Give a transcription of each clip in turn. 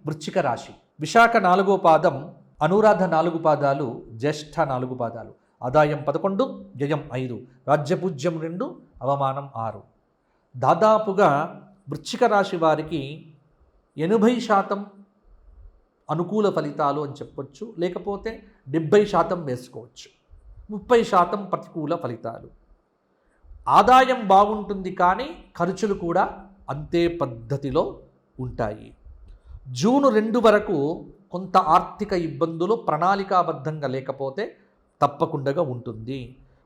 వృశ్చిక రాశి. విశాఖ 4వ పాదం, అనురాధ 4 పాదాలు, జ్యేష్ఠ 4 పాదాలు. ఆదాయం 11, వ్యయం 5, రాజ్యపూజ్యం 2, అవమానం 6. దాదాపుగా వృశ్చిక రాశి వారికి 80% అనుకూల ఫలితాలు అని చెప్పొచ్చు, లేకపోతే 70% వేసుకోవచ్చు. 30% ప్రతికూల ఫలితాలు. ఆదాయం బాగుంటుంది, కానీ ఖర్చులు కూడా అంతే పద్ధతిలో ఉంటాయి. జూన్ 2 వరకు కొంత ఆర్థిక ఇబ్బందులు ప్రణాళికాబద్ధంగా లేకపోతే తప్పకుండా ఉంటుంది.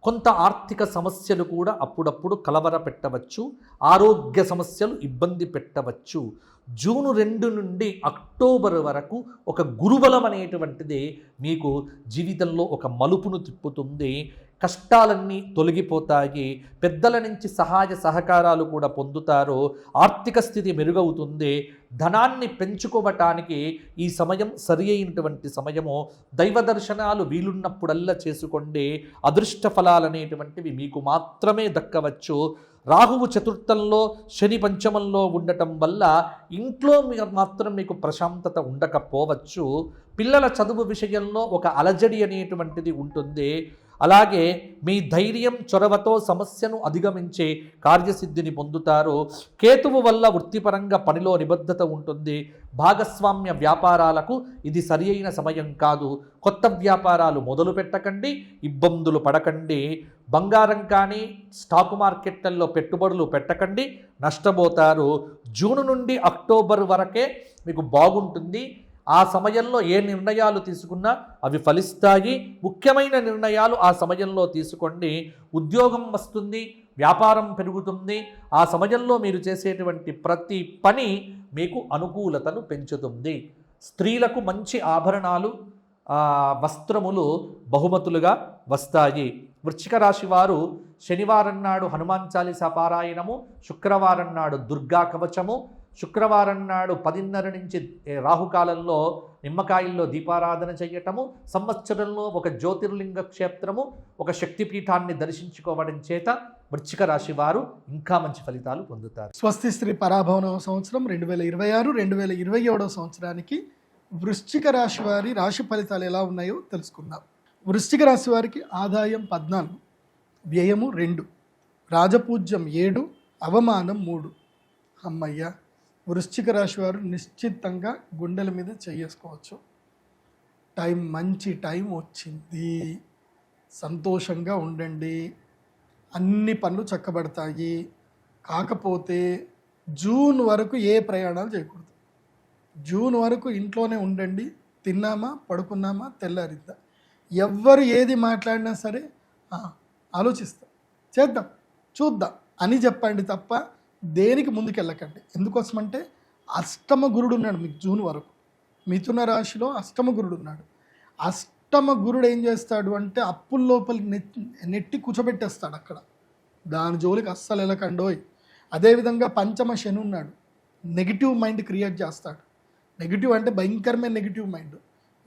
కొంత ఆర్థిక సమస్యలు కూడా అప్పుడప్పుడు కలవర పెట్టవచ్చు. ఆరోగ్య సమస్యలు ఇబ్బంది పెట్టవచ్చు. జూన్ 2 నుండి అక్టోబర్ వరకు ఒక గురుబలం అనేటువంటిది మీకు జీవితంలో ఒక మలుపును తిప్పుతుంది. కష్టాలన్నీ తొలగిపోతాయి. పెద్దల నుంచి సహాయ సహకారాలు కూడా పొందుతారు. ఆర్థిక స్థితి మెరుగవుతుంది. ధనాన్ని పెంచుకోవటానికి ఈ సమయం సరి అయినటువంటి సమయము. దైవ దర్శనాలు వీలున్నప్పుడల్లా చేసుకోండి. అదృష్ట ఫలాలనేటువంటివి మీకు మాత్రమే దక్కవచ్చు. రాహువు చతుర్థంలో, శని పంచమంలో ఉండటం వల్ల ఇంట్లో మాత్రం మీకు ప్రశాంతత ఉండకపోవచ్చు. పిల్లల చదువు విషయంలో ఒక అలజడి అనేటువంటిది ఉంటుంది. అలాగే మీ ధైర్యం, చొరవతో సమస్యను అధిగమించే కార్యసిద్ధిని పొందుతారు. కేతువు వల్ల వృత్తిపరంగా పనిలో నిబద్ధత ఉంటుంది. భాగస్వామ్య వ్యాపారాలకు ఇది సరి అయిన సమయం కాదు. కొత్త వ్యాపారాలు మొదలు పెట్టకండి, ఇబ్బందులు పడకండి. బంగారం కానీ స్టాక్ మార్కెట్లలో పెట్టుబడులు పెట్టకండి, నష్టపోతారు. జూన్ నుండి అక్టోబర్ వరకే మీకు బాగుంటుంది. ఆ సమయంలో ఏ నిర్ణయాలు తీసుకున్నా అవి ఫలిస్తాయి. ముఖ్యమైన నిర్ణయాలు ఆ సమయంలో తీసుకోండి. ఉద్యోగం వస్తుంది, వ్యాపారం పెరుగుతుంది. ఆ సమయంలో మీరు చేసేటువంటి ప్రతి పని మీకు అనుకూలతను పెంచుతుంది. స్త్రీలకు మంచి ఆభరణాలు, వస్త్రములు బహుమతులుగా వస్తాయి. వృశ్చిక రాశి వారు శనివారం నాడు హనుమాన్ చాలీసా పారాయణము, శుక్రవారం నాడు దుర్గా కవచము, శుక్రవారం నాడు 10:30 నుంచి రాహుకాలంలో నిమ్మకాయల్లో దీపారాధన చేయటము, సంవత్సరంలో ఒక జ్యోతిర్లింగ క్షేత్రము, ఒక శక్తిపీఠాన్ని దర్శించుకోవడం చేత వృశ్చిక రాశి వారు ఇంకా మంచి ఫలితాలు పొందుతారు. స్వస్తి శ్రీ పరాభవన సంవత్సరం 2026, 2027 సంవత్సరానికి వృశ్చిక రాశి వారి రాశి ఫలితాలు ఎలా ఉన్నాయో తెలుసుకుందాం. వృశ్చిక రాశి వారికి ఆదాయం 14, వ్యయము 2, రాజపూజ్యం 7, అవమానం 3. అమ్మయ్య, వృశ్చిక రాశి వారు నిశ్చితంగా గుండెల మీద చేసుకోవచ్చు. మంచి టైం వచ్చింది, సంతోషంగా ఉండండి, అన్ని పనులు చక్కబడతాయి. కాకపోతే జూన్ వరకు ఏ ప్రయాణాలు చేయకూడదు. జూన్ వరకు ఇంట్లోనే ఉండండి. తిన్నామా, పడుకున్నామా, తెల్లారిద్దా. ఎవ్వరు ఏది మాట్లాడినా సరే ఆలోచిస్తాం, చేద్దాం, చూద్దాం అని చెప్పండి తప్ప దేనికి ముందుకెళ్ళకండి. ఎందుకోసమంటే అష్టమ గురుడు ఉన్నాడు మీకు జూన్ వరకు. మిథున రాశిలో అష్టమ గురుడు ఉన్నాడు. అష్టమ గురుడు ఏం చేస్తాడు అంటే అప్పుల లోపలికి నెట్టి కూర్చోబెట్టేస్తాడు అక్కడ. దాని జోలికి అస్సలు వెళ్ళకండోయ్. అదేవిధంగా పంచమ శని ఉన్నాడు. నెగిటివ్ మైండ్ క్రియేట్ చేస్తాడు. నెగిటివ్ అంటే భయంకరమైన నెగిటివ్ మైండ్.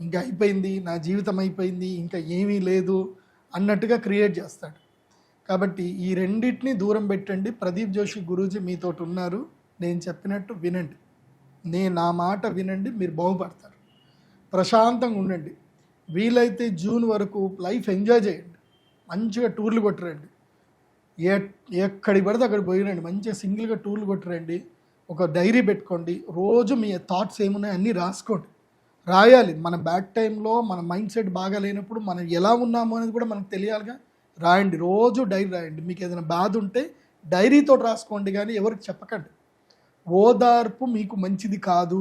ఇంకా అయిపోయింది, నా జీవితం అయిపోయింది, ఇంకా ఏమీ లేదు అన్నట్టుగా క్రియేట్ చేస్తాడు. కాబట్టి ఈ రెండింటిని దూరం పెట్టండి. ప్రదీప్ జోషి గురూజీ మీతోటి ఉన్నారు. నేను చెప్పినట్టు వినండి, నా మాట వినండి, మీరు బాగుపడతారు. ప్రశాంతంగా ఉండండి. వీలైతే జూన్ వరకు లైఫ్ ఎంజాయ్ చేయండి. మంచిగా టూర్లు కొట్టరండి. ఎక్కడికి పడితే అక్కడికి పోయిరండి. మంచిగా సింగిల్గా టూర్లు కొట్టరండి. ఒక డైరీ పెట్టుకోండి. రోజు మీ థాట్స్ ఏమున్నాయి అన్నీ రాసుకోండి. రాయాలి. మన బ్యాడ్ టైంలో మన మైండ్ సెట్ బాగా లేనప్పుడు మనం ఎలా ఉన్నామో అనేది కూడా మనకు తెలియాలిగా. రాయండి, రోజు డైరీ రాయండి. మీకు ఏదైనా బాధ ఉంటే డైరీతో రాసుకోండి, కానీ ఎవరికి చెప్పకండి. ఓదార్పు మీకు మంచిది కాదు.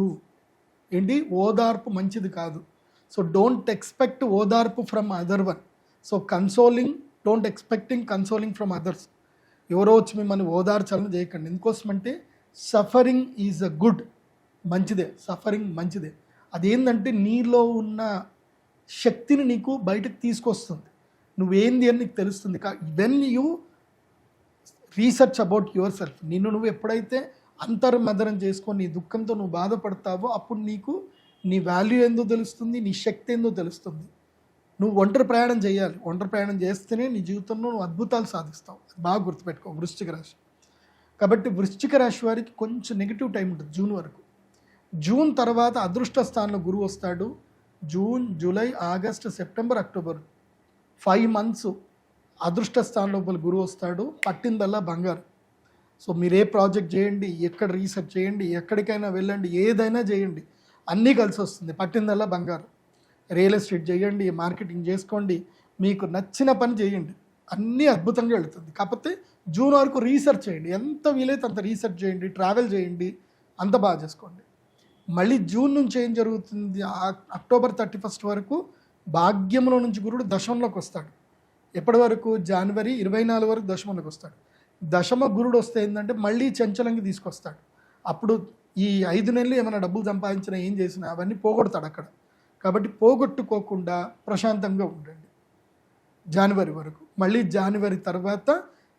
ఏంటి? ఓదార్పు మంచిది కాదు. సో డోంట్ ఎక్స్పెక్ట్ ఓదార్పు from other one. So don't expecting consoling from others. ఎవరో వచ్చి మిమ్మల్ని ఓదార్చాలని చేయకండి. ఎందుకోసమంటే సఫరింగ్ ఈజ్ అ గుడ్, మంచిదే. సఫరింగ్ మంచిదే. అదేంటంటే నీలో ఉన్న శక్తిని నీకు బయటకు తీసుకొస్తుంది. నువ్వేంది అని నీకు తెలుస్తుంది. When you research about your self, నిన్ను నువ్వు ఎప్పుడైతే అంతర్మదనం చేసుకొని నీ దుఃఖంతో నువ్వు బాధపడతావో అప్పుడు నీకు నీ వాల్యూ ఏందో తెలుస్తుంది, నీ శక్తి ఏందో తెలుస్తుంది. నువ్వు ఒంటరి ప్రయాణం చేయాలి. ఒంటరి ప్రయాణం చేస్తేనే నీ జీవితంలో నువ్వు అద్భుతాలు సాధిస్తావు. బాగా గుర్తుపెట్టుకో వృశ్చిక రాశి. కాబట్టి వృశ్చిక రాశి వారికి కొంచెం నెగిటివ్ టైం ఉంటుంది జూన్ వరకు. జూన్ తర్వాత అదృష్ట స్థానంలో గురువు వస్తాడు. June, July, August, September, October 5 months అదృష్ట స్థానం లోపల గురువు వస్తాడు. పట్టిందల్లా బంగారు. సో మీరు ఏ ప్రాజెక్ట్ చేయండి, ఎక్కడ రీసెర్చ్ చేయండి, ఎక్కడికైనా వెళ్ళండి, ఏదైనా చేయండి, అన్నీ కలిసి వస్తుంది. పట్టిందల్లా బంగారు. రియల్ ఎస్టేట్ చేయండి, మార్కెటింగ్ చేసుకోండి, మీకు నచ్చిన పని చేయండి, అన్నీ అద్భుతంగా వెళుతుంది. కాకపోతే జూన్ వరకు రీసెర్చ్ చేయండి, ఎంత వీలైతే అంత రీసెర్చ్ చేయండి, ట్రావెల్ చేయండి, అంత బాగా చేసుకోండి. మళ్ళీ జూన్ నుంచి ఏం జరుగుతుంది, అక్టోబర్ 31 వరకు భాగ్యంలో నుంచి గురుడు దశమంలోకి వస్తాడు. ఎప్పటి వరకు? జనవరి 24 వరకు దశమంలోకి వస్తాడు. దశమ గురుడు వస్తే ఏంటంటే మళ్ళీ చంచలంగా తీసుకొస్తాడు. అప్పుడు ఈ 5 నెలలు ఏమైనా డబ్బులు సంపాదించినా ఏం చేసినా అవన్నీ పోగొడతాడు అక్కడ. కాబట్టి పోగొట్టుకోకుండా ప్రశాంతంగా ఉండండి జనవరి వరకు. మళ్ళీ జనవరి తర్వాత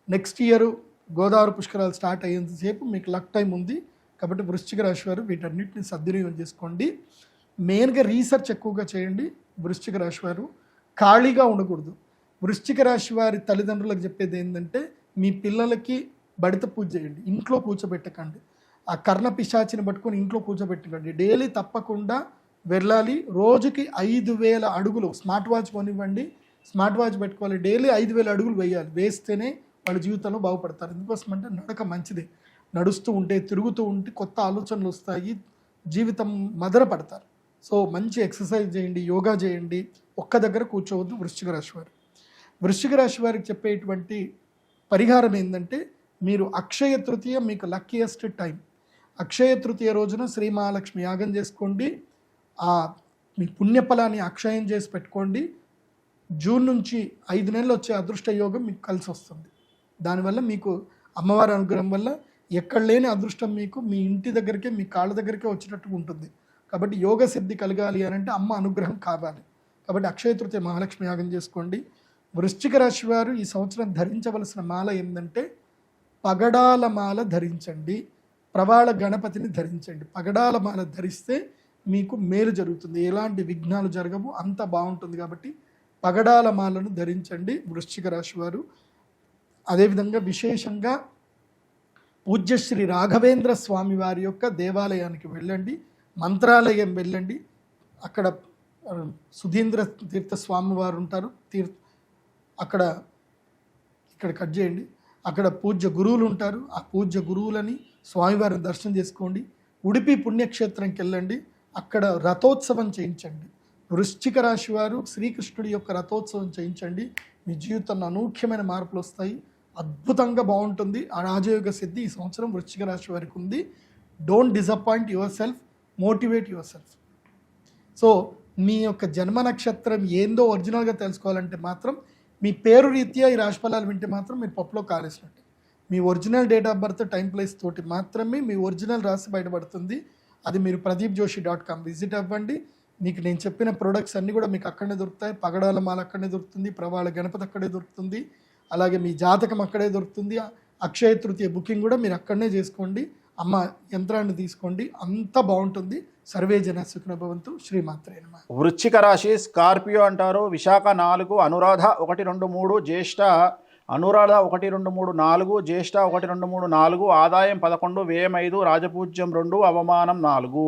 నెక్స్ట్ ఇయర్ గోదావరి పుష్కరాలు స్టార్ట్ అయ్యేంతసేపు మీకు లక్ టైం ఉంది. కాబట్టి వృశ్చిక రాశి వారు వీటన్నిటిని సద్వినియోగం చేసుకోండి. మెయిన్గా రీసెర్చ్ ఎక్కువగా చేయండి. వృశ్చిక రాశి వారు ఖాళీగా ఉండకూడదు. వృశ్చిక రాశి వారి తల్లిదండ్రులకు చెప్పేది ఏంటంటే మీ పిల్లలకి బడిత పూజ చేయండి, ఇంట్లో కూర్చోబెట్టకండి. ఆ కర్ణ పిశాచిని పట్టుకొని ఇంట్లో కూర్చోబెట్టకండి. డైలీ తప్పకుండా వెళ్ళాలి. రోజుకి 5,000 అడుగులు, స్మార్ట్ వాచ్ కొనివ్వండి, స్మార్ట్ వాచ్ పెట్టుకోవాలి. డైలీ 5,000 అడుగులు వేయాలి. వేస్తేనే వాళ్ళ జీవితంలో బాగుపడతారు. ఎందుకోసం అంటే నడక మంచిది. నడుస్తూ ఉంటే, తిరుగుతూ ఉంటే కొత్త ఆలోచనలు వస్తాయి, జీవితం మదన పడతారు. సో మంచి ఎక్సర్సైజ్ చేయండి, యోగా చేయండి, ఒక్క దగ్గర కూర్చోవద్దు. వృశ్చిక రాశి వారు, వృశ్చిక రాశి వారికి చెప్పేటువంటి పరిహారం ఏంటంటే మీరు అక్షయ తృతీయ మీకు లక్కీయెస్ట్ టైం. అక్షయ తృతీయ రోజున శ్రీ మహాలక్ష్మి యాగం చేసుకోండి. మీ పుణ్యఫలాన్ని అక్షయం చేసి పెట్టుకోండి. జూన్ నుంచి 5 నెలలు వచ్చే అదృష్ట యోగం మీకు కలిసి వస్తుంది. దానివల్ల మీకు అమ్మవారి అనుగ్రహం వల్ల ఎక్కడ లేని అదృష్టం మీకు మీ ఇంటి దగ్గరికే, మీ కాళ్ళ దగ్గరికే వచ్చినట్టు ఉంటుంది. కాబట్టి యోగ సిద్ధి కలగాలి అని అంటే అమ్మ అనుగ్రహం కావాలి. కాబట్టి అక్షయ తృతీయ మహాలక్ష్మి యాగం చేసుకోండి. వృశ్చిక రాశి వారు ఈ సంవత్సరం ధరించవలసిన మాల ఏంటంటే పగడాల మాల ధరించండి, ప్రవాళ గణపతిని ధరించండి. పగడాల మాల ధరిస్తే మీకు మేలు జరుగుతుంది, ఎలాంటి విఘ్నాలు జరగవు, అంత బాగుంటుంది. కాబట్టి పగడాల మాలను ధరించండి వృశ్చిక రాశి వారు. అదేవిధంగా విశేషంగా పూజ్యశ్రీ రాఘవేంద్ర స్వామి వారి యొక్క దేవాలయానికి వెళ్ళండి, మంత్రాలయం వెళ్ళండి. అక్కడ సుధీంద్ర తీర్థ స్వామి వారు ఉంటారు. ఇక్కడ కట్ చేయండి. అక్కడ పూజ్య గురువులు ఉంటారు. ఆ పూజ్య గురువులని స్వామివారిని దర్శనం చేసుకోండి. ఉడిపి పుణ్యక్షేత్రంకి వెళ్ళండి, అక్కడ రథోత్సవం చేయించండి. వృశ్చిక రాశి వారు శ్రీకృష్ణుడి యొక్క రథోత్సవం చేయించండి. మీ జీవితంలో అనూఖ్యమైన మార్పులు వస్తాయి, అద్భుతంగా బాగుంటుంది. ఆ రాజయోగ సిద్ధి ఈ సంవత్సరం వృశ్చిక రాశి వారికి ఉంది. Don't disappoint yourself, motivate yourself. So మీ యొక్క జన్మ నక్షత్రం ఏందో ఒరిజినల్గా తెలుసుకోవాలంటే మాత్రం మీ పేరు రీత్యా ఈ రాశిఫలాలు వింటే మాత్రం మీరు పప్పులో కాలేసినట్టు. మీ original date of birth, time, place తోటి మాత్రమే మీ ఒరిజినల్ రాశి బయటపడుతుంది. అది మీరు pradeepjoshi.com విజిట్ అవ్వండి. మీకు నేను చెప్పిన ప్రొడక్ట్స్ అన్నీ కూడా మీకు అక్కడనే దొరుకుతాయి. పగడాల మాల అక్కడనే దొరుకుతుంది, ప్రవాళ గణపతి అక్కడే దొరుకుతుంది, అలాగే మీ జాతకం అక్కడే దొరుకుతుంది. అక్షయ తృతీయ బుకింగ్ కూడా మీరు అక్కడనే చేసుకోండి. అమ్మ యంత్రాన్ని తీసుకోండి, అంత బాగుంటుంది. సర్వే జన సుఖినో భవంతు. శ్రీమాత్రే నమః. వృశ్చిక రాశి స్కార్పియో అంటారు. విశాఖ 4, అనురాధ 1, 2, 3, జ్యేష్ఠ అనురాధ 1, 2, 3, 4, జ్యేష్ఠ 1, 2, 3, 4, ఆదాయం 11, వ్యయం 5, రాజపూజ్యం 2, అవమానం 4.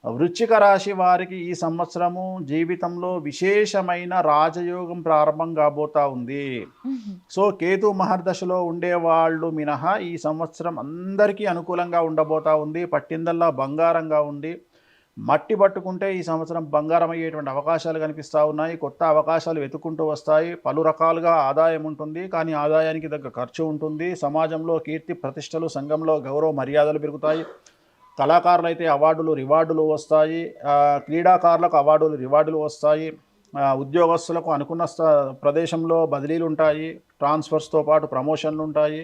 వృశ్చిక రాశి వారికి ఈ సంవత్సరము జీవితంలో విశేషమైన రాజయోగం ప్రారంభం కాబోతా ఉంది. సో కేతు మహర్దశలో ఉండేవాళ్ళు మినహా ఈ సంవత్సరం అందరికీ అనుకూలంగా ఉండబోతా ఉంది. పట్టిందల్లా బంగారంగా ఉంది. మట్టి పట్టుకుంటే ఈ సంవత్సరం బంగారం అయ్యేటువంటి అవకాశాలు కనిపిస్తూ ఉన్నాయి. కొత్త అవకాశాలు వెతుక్కుంటూ వస్తాయి. పలు రకాలుగా ఆదాయం ఉంటుంది, కానీ ఆదాయానికి తగ్గ ఖర్చు ఉంటుంది. సమాజంలో కీర్తి ప్రతిష్టలు, సంఘంలో గౌరవ మర్యాదలు పెరుగుతాయి. కళాకారులు అయితే అవార్డులు, రివార్డులు వస్తాయి. క్రీడాకారులకు అవార్డులు, రివార్డులు వస్తాయి. ఉద్యోగస్తులకు అనుకున్న ప్రదేశంలో బదిలీలు ఉంటాయి. ట్రాన్స్ఫర్స్తో పాటు ప్రమోషన్లు ఉంటాయి.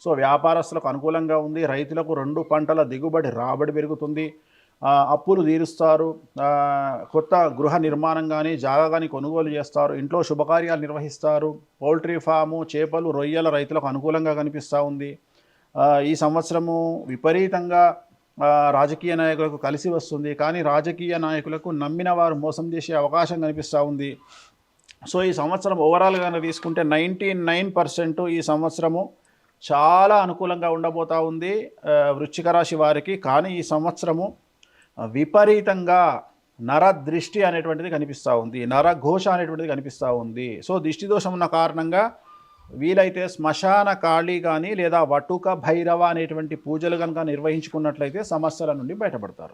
సో వ్యాపారస్తులకు అనుకూలంగా ఉంది. రైతులకు 2 పంటల దిగుబడి, రాబడి పెరుగుతుంది. అప్పులు తీరుస్తారు. కొత్త గృహ నిర్మాణం కానీ, జాగా కానీ కొనుగోలు చేస్తారు. ఇంట్లో శుభకార్యాలు నిర్వహిస్తారు. పౌల్ట్రీ ఫాము, చేపలు, రొయ్యల రైతులకు అనుకూలంగా కనిపిస్తూ ఉంది. ఈ సంవత్సరము విపరీతంగా రాజకీయ నాయకులకు కలిసి వస్తుంది, కానీ రాజకీయ నాయకులకు నమ్మిన వారు మోసం చేసే అవకాశం కనిపిస్తూ ఉంది. సో ఈ సంవత్సరం ఓవరాల్గా తీసుకుంటే 99% ఈ సంవత్సరము చాలా అనుకూలంగా ఉండబోతూ ఉంది వృశ్చిక రాశి వారికి. కానీ ఈ సంవత్సరము విపరీతంగా నరదృష్టి అనేటువంటిది కనిపిస్తూ ఉంది, నరఘోష అనేటువంటిది కనిపిస్తూ ఉంది. సో దిష్టి దోషం ఉన్న కారణంగా వీలైతే శ్మశాన కాళీ కానీ లేదా వటుక భైరవ అనేటువంటి పూజలు కనుక నిర్వహించుకున్నట్లయితే సమస్యల నుండి బయటపడతారు.